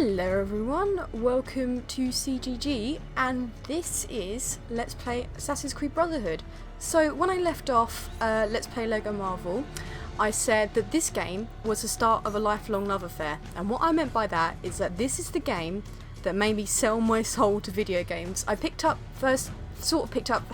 Hello everyone, welcome to CGG, and this is Let's Play Assassin's Creed Brotherhood. So when I left off Let's Play Lego Marvel, I said that this game was the start of a lifelong love affair, and what I meant by that is that this is the game that made me sell my soul to video games. I picked up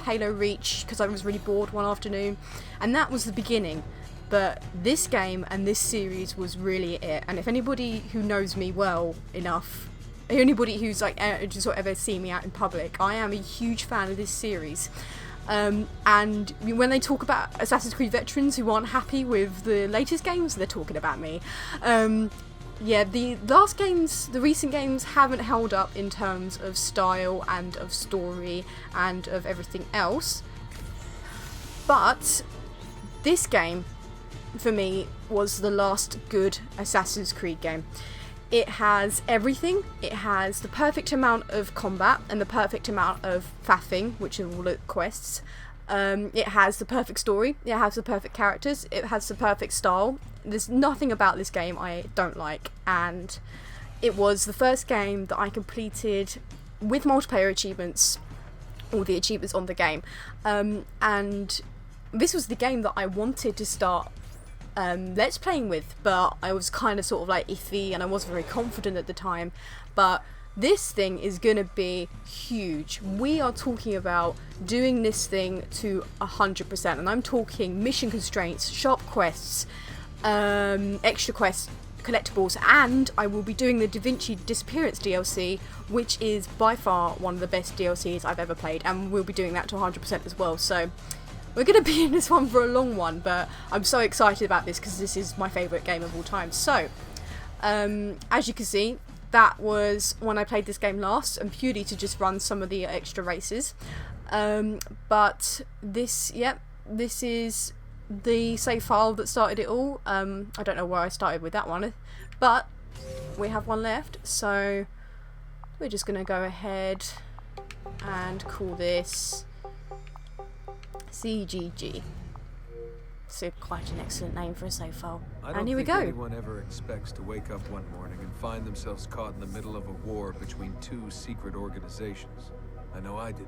Halo Reach because I was really bored one afternoon, and that was the beginning. But this game and this series was really it, and if anybody who knows me well enough, anybody who's like just ever seen me out in public, I am a huge fan of this series. And when they talk about Assassin's Creed veterans who aren't happy with the latest games, they're talking about me. Yeah, the recent games haven't held up in terms of style and of story and of everything else, but this game for me was the last good Assassin's Creed game. It has everything. It has the perfect amount of combat and the perfect amount of faffing, which are all the quests. It has the perfect story. It has the perfect characters. It has the perfect style. There's nothing about this game I don't like, and it was the first game that I completed with multiplayer achievements, all the achievements on the game, and this was the game that I wanted to start Let's Playing with, but I was kind of sort of like iffy and I wasn't very confident at the time. But this thing is going to be huge. We are talking about doing this thing to 100%, and I'm talking mission constraints, shop quests, extra quests, collectibles, and I will be doing the Da Vinci Disappearance DLC, which is by far one of the best DLCs I've ever played, and we'll be doing that to 100% as well. So we're going to be in this one for a long one, but I'm so excited about this because this is my favourite game of all time. So, as you can see, that was when I played this game last, and purely to just run some of the extra races. But this is the save file that started it all. I don't know where I started with that one, but we have one left, so we're just going to go ahead and call this CGG. So quite an excellent name for a save file. And here we go. I don't think anyone ever expects to wake up one morning and find themselves caught in the middle of a war between two secret organizations. I know I didn't.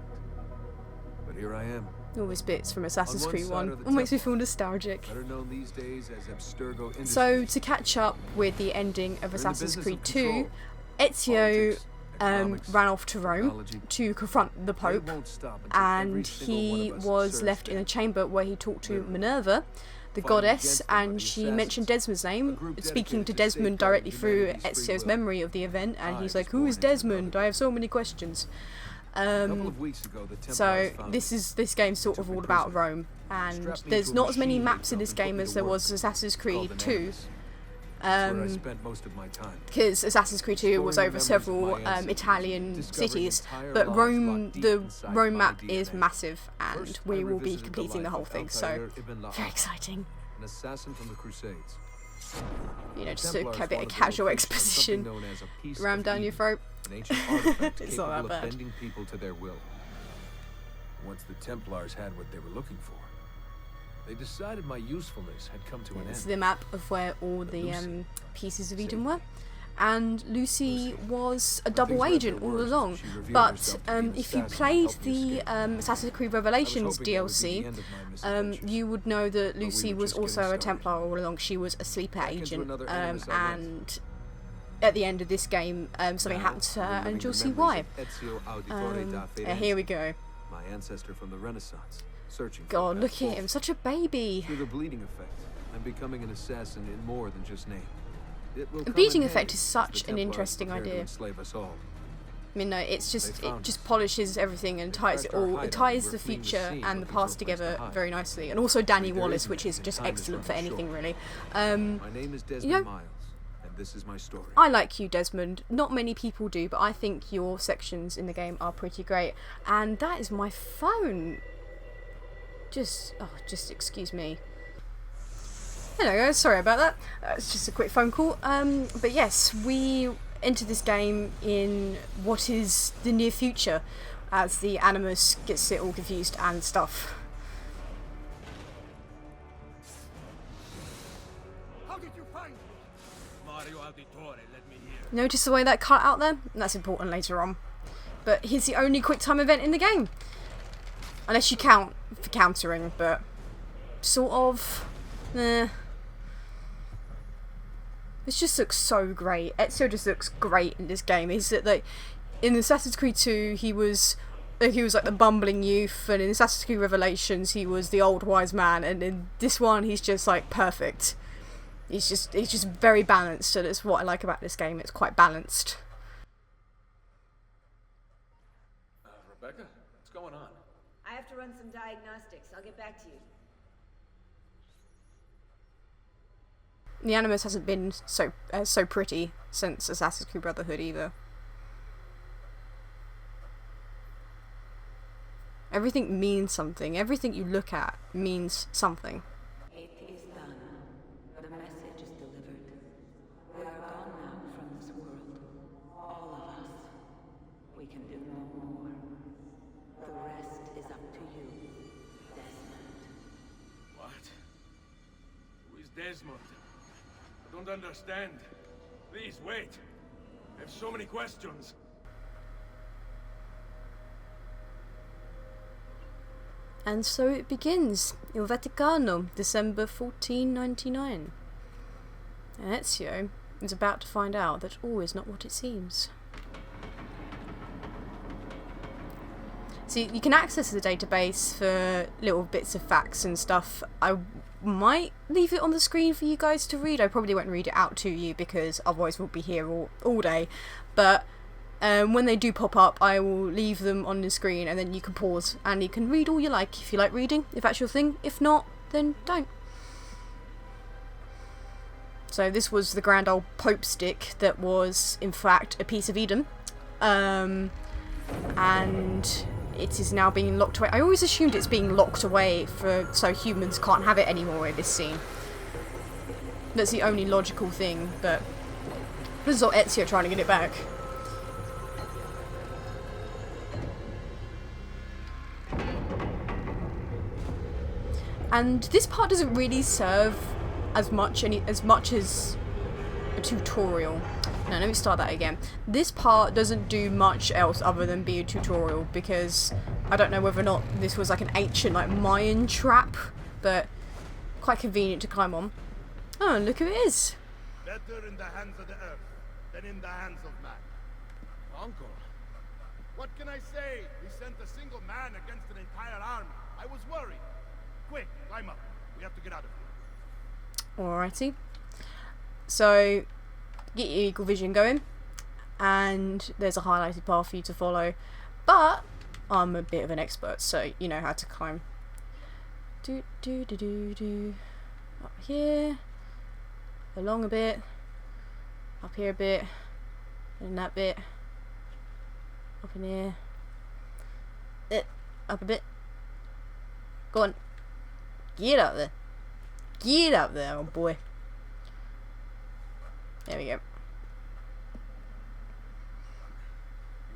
But here I am. All these bits from Assassin's Creed 1 all makes me feel nostalgic. Better known these days as Abstergo Industries. So to catch up with the ending of Assassin's Creed 2, Ezio ran off to Rome to confront the Pope, and he was left in a chamber where he talked to Minerva, the goddess, and she mentioned Desmond's name, speaking to Desmond directly through Ezio's memory of the event, and he's like, "Who is Desmond? I have so many questions." So this game's sort of all about Rome, and there's not as many maps in this game as there was Assassin's Creed 2. Because Assassin's Creed 2 was over several Italian cities, but Rome, the Rome map is massive, and we will be completing the whole thing, so very exciting. An assassin from the Crusades. You know, just a bit of casual exposition rammed down your throat. It's not that bad. Bending people to their will. Once the Templars had what they were looking for, they decided my usefulness had come to an end. This is the map of where all the pieces of Eden were, and Lucy was a double agent all along. But if you played the Assassin's Creed Revelations DLC, you would know that Lucy was also a Templar all along. She was a sleeper agent, and at the end of this game, something happened to her, and you'll see why. Here we go. My ancestor from the Renaissance. God, look at him, such a baby. Through the bleeding effect, I'm becoming an assassin in more than just name. The bleeding effect is such an interesting idea. I mean, no, it just polishes everything and ties it all. It ties the future and the past together very nicely, and also Danny Wallace, which is just excellent for anything really. My name is Desmond Miles, and this is my story. I like you, Desmond. Not many people do, but I think your sections in the game are pretty great. And that is my phone. Just excuse me. Hello guys, sorry about that. It's just a quick phone call. But yes, we enter this game in what is the near future, as the Animus gets it all confused and stuff. How did you find me? Notice the way that cut out there? That's important later on. But here's the only quick time event in the game. Unless you count for countering, but sort of. This just looks so great. Ezio just looks great in this game. Is that like in Assassin's Creed 2 he was like the bumbling youth, and in Assassin's Creed Revelations he was the old wise man, and in this one he's just like perfect. He's just very balanced, and it's what I like about this game. It's quite balanced. Rebecca, what's going on? I have to run some diagnostics. I'll get back to you. The Animus hasn't been so pretty since Assassin's Creed Brotherhood either. Everything means something. Everything you look at means something. It is done. The message is delivered. We are gone now from this world. All of us. We can do no more. The rest is up to you, Desmond. What? Who is Desmond? I don't understand. Please, wait. I have so many questions. And so it begins. Il Vaticano, December 1499. And Ezio is about to find out that all is not what it seems. See, you can access the database for little bits of facts and stuff. I might leave it on the screen for you guys to read. I probably won't read it out to you because otherwise we'll be here all day. But when they do pop up, I will leave them on the screen, and then you can pause and you can read all you like if you like reading, if that's your thing. If not, then don't. So this was the grand old Pope stick that was in fact a piece of Eden, and it is now being locked away. I always assumed it's being locked away so humans can't have it anymore in this scene. That's the only logical thing, but this is all Ezio trying to get it back. And this part doesn't really serve as much as a tutorial. No, let me start that again. This part doesn't do much else other than be a tutorial, because I don't know whether or not this was like an ancient like Mayan trap, but quite convenient to climb on. Oh, look who it is. Better in the hands of the earth than in the hands of man. Uncle. What can I say? We sent a single man against an entire army. I was worried. Quick, climb up. We have to get out of here. Alrighty. So, get your eagle vision going, and there's a highlighted path for you to follow. But I'm a bit of an expert, so you know how to climb. Up here, along a bit, up here a bit, and that bit, up in here, up a bit. Go on. Get up there. Get up there, oh boy. There we go. You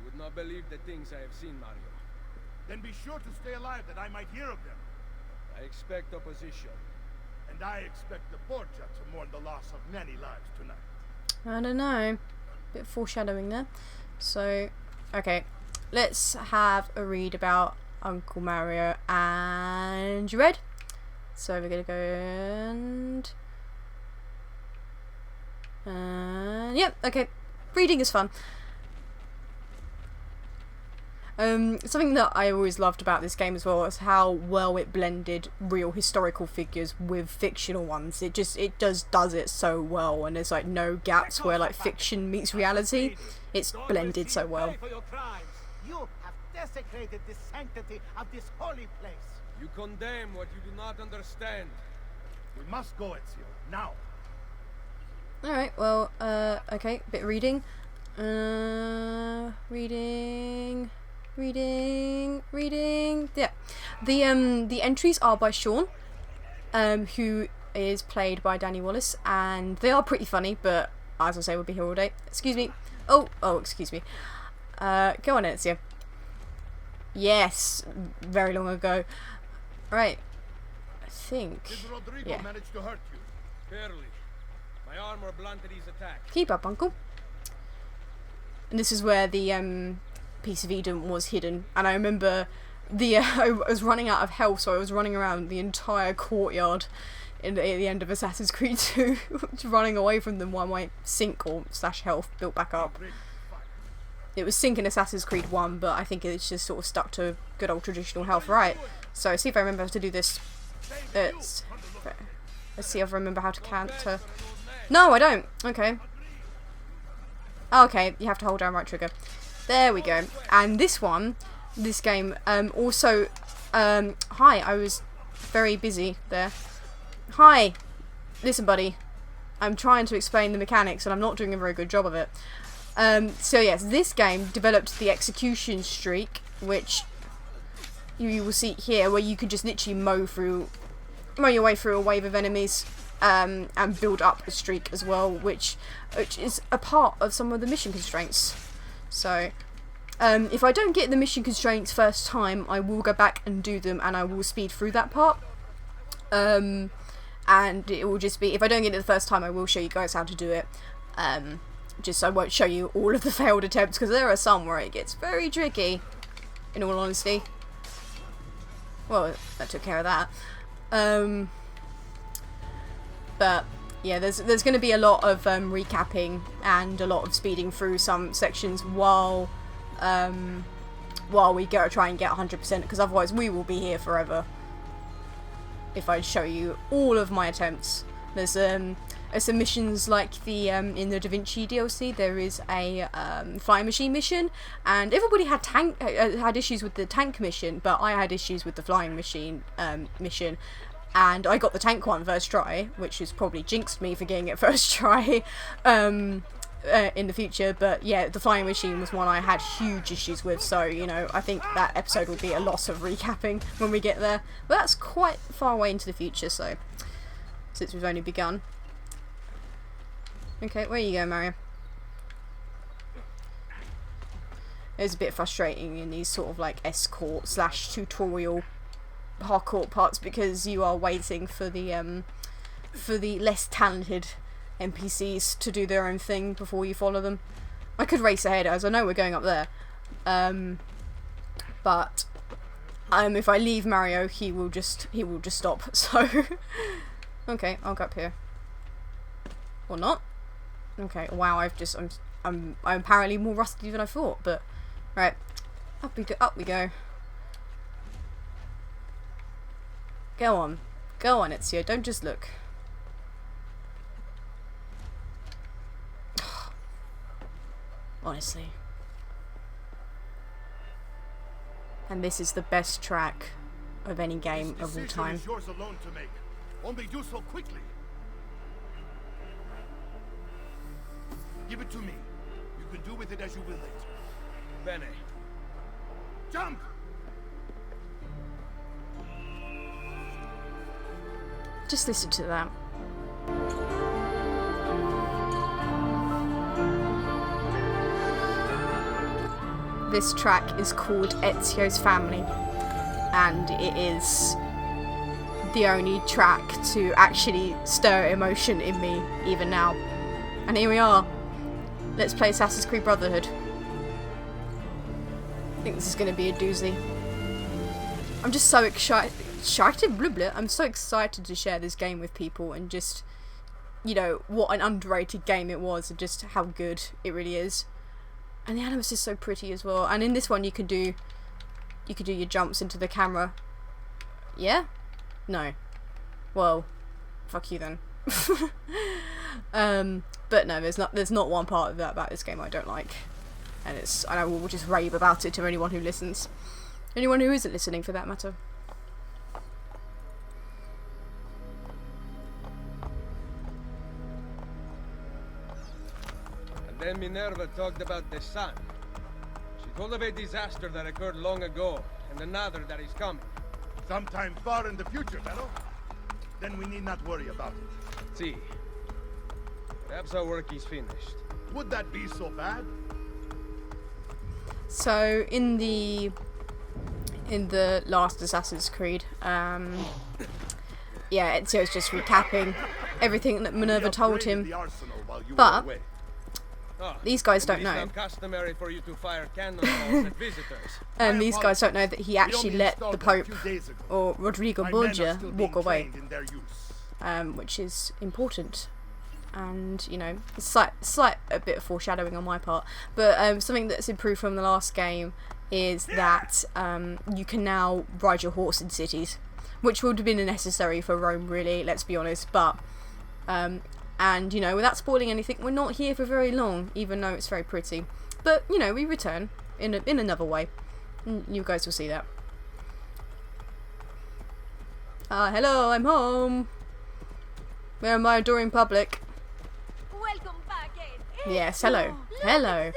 would not believe the things I have seen, Mario. Then be sure to stay alive that I might hear of them. I expect opposition. And I expect the Borgia to mourn the loss of many lives tonight. I don't know. Bit of foreshadowing there. So, okay. Let's have a read about Uncle Mario. And you read? So we're gonna go and yep, okay. Reading is fun. Something that I always loved about this game as well is how well it blended real historical figures with fictional ones. It does it so well, and there's like no gaps where like fiction meets reality. It's blended so well. You have desecrated the sanctity of this holy place. You condemn what you do not understand. We must go, Ezio, now. Alright, well, okay, bit of reading. Reading. Yeah. The entries are by Sean, who is played by Danny Wallace, and they are pretty funny, but as I say, we'll be here all day. Excuse me. Oh, excuse me. Go on, Ezio. Yes, very long ago. Right. I think. Did Rodrigo Yeah. manage to hurt you? Barely. My armor blunted his attack. Keep up, Uncle. And this is where the piece of Eden was hidden. And I remember I was running out of health, so I was running around the entire courtyard at the end of Assassin's Creed 2, running away from them while my sync or slash health built back up. It was sync in Assassin's Creed 1, but I think it's just sort of stuck to good old traditional health. Right, so see if I remember how to do this. Let's see if I remember how to counter. No, I don't. Okay. Okay, you have to hold down right trigger. There we go. And this game, also, hi, I was very busy there. Hi, listen buddy, I'm trying to explain the mechanics and I'm not doing a very good job of it. So yes, this game developed the execution streak, which you will see here, where you can just literally mow your way through a wave of enemies, and build up a streak as well, which is a part of some of the mission constraints. So if I don't get the mission constraints first time, I will go back and do them, and I will speed through that part. And it will just be, if I don't get it the first time, I will show you guys how to do it. Just so I won't show you all of the failed attempts, because there are some where it gets very tricky, in all honesty. Well, that took care of that. But yeah, there's going to be a lot of recapping and a lot of speeding through some sections while we go try and get 100%, because otherwise we will be here forever if I show you all of my attempts. There's some missions like the in the Da Vinci DLC. There is a flying machine mission, and everybody had issues with the tank mission, but I had issues with the flying machine mission. And I got the tank one first try, which has probably jinxed me for getting it first try in the future. But yeah, the flying machine was one I had huge issues with, so you know, I think that episode will be a lot of recapping when we get there. But that's quite far away into the future, so since we've only begun. Okay, where you go, Mario? It's a bit frustrating in these sort of like escort slash tutorial parkour parts, because you are waiting for the less talented NPCs to do their own thing before you follow them. I could race ahead, as I know we're going up there, but if I leave Mario, he will just stop. So okay, I'll go up here or not. Okay, wow, I'm apparently more rusty than I thought, but right, up we go. Go on, Ezio, don't just look. Honestly. And this is the best track of any game of all time. Is yours alone to make. Only do so quickly. Give it to me. You can do with it as you will later. Bene. Jump! Just listen to that. This track is called Ezio's Family, and it is the only track to actually stir emotion in me, even now. And here we are. Let's play Assassin's Creed Brotherhood. I think this is going to be a doozy. I'm just so excited. I'm so excited to share this game with people, and just, you know, what an underrated game it was, and just how good it really is. And the animus is so pretty as well. And in this one, you can do your jumps into the camera. Yeah? No. Well, fuck you then. But no, there's not one part of that about this game I don't like, and I will just rave about it to anyone who listens, anyone who isn't listening for that matter. Then Minerva talked about the sun. She told of a disaster that occurred long ago, and another that is coming. Sometime far in the future, fellow. Then we need not worry about it. See. Perhaps our work is finished. Would that be so bad? So in the last Assassin's Creed, yeah, Ezio's just recapping everything that Minerva We told upgraded him. the arsenal while you But were away. these guys don't It is know. now customary for you to fire cannonballs at visitors. These guys don't know that he actually We only let the installed them Pope, a few days ago. or Rodrigo My men are Borgia, still walk being away, trained in their use. which is important. And, you know, it's slight a bit of foreshadowing on my part, but something that's improved from the last game is that you can now ride your horse in cities, which would have been necessary for Rome, really, let's be honest. But and, you know, without spoiling anything, we're not here for very long, even though it's very pretty. But, you know, we return in another way. You guys will see that. Hello, I'm home. Where am I during public? Welcome back, Ed. Yes, hello. Hello.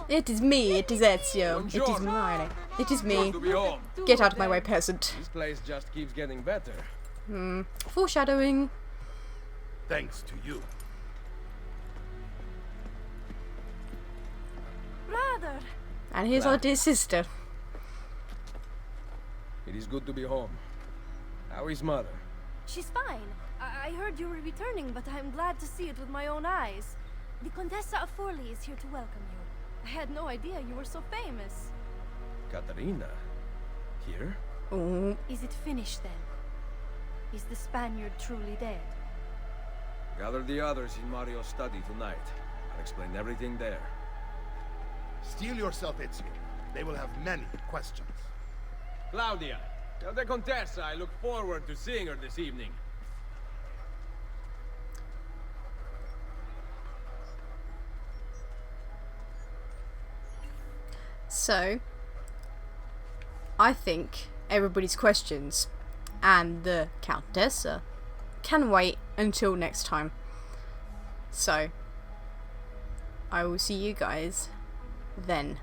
It is me, it is Ezio. It is Buongiorno. mine. It is me. Good to be home. Get out of my way, peasant. This place just keeps getting better. Foreshadowing. Thanks to you. Brother. And here's our dear sister. It is good to be home. How is mother? She's fine. I heard you were returning, but I'm glad to see it with my own eyes. The Contessa of Forli is here to welcome you. I had no idea you were so famous. Katarina? Here? Oh, Is it finished then? Is the Spaniard truly dead? Gather the others in Mario's study tonight. I'll explain everything there. Steel yourself, Ezio. They will have many questions. Claudia, tell the Contessa I look forward to seeing her this evening. so I think everybody's questions and the Countessa can wait until next time. So I will see you guys then.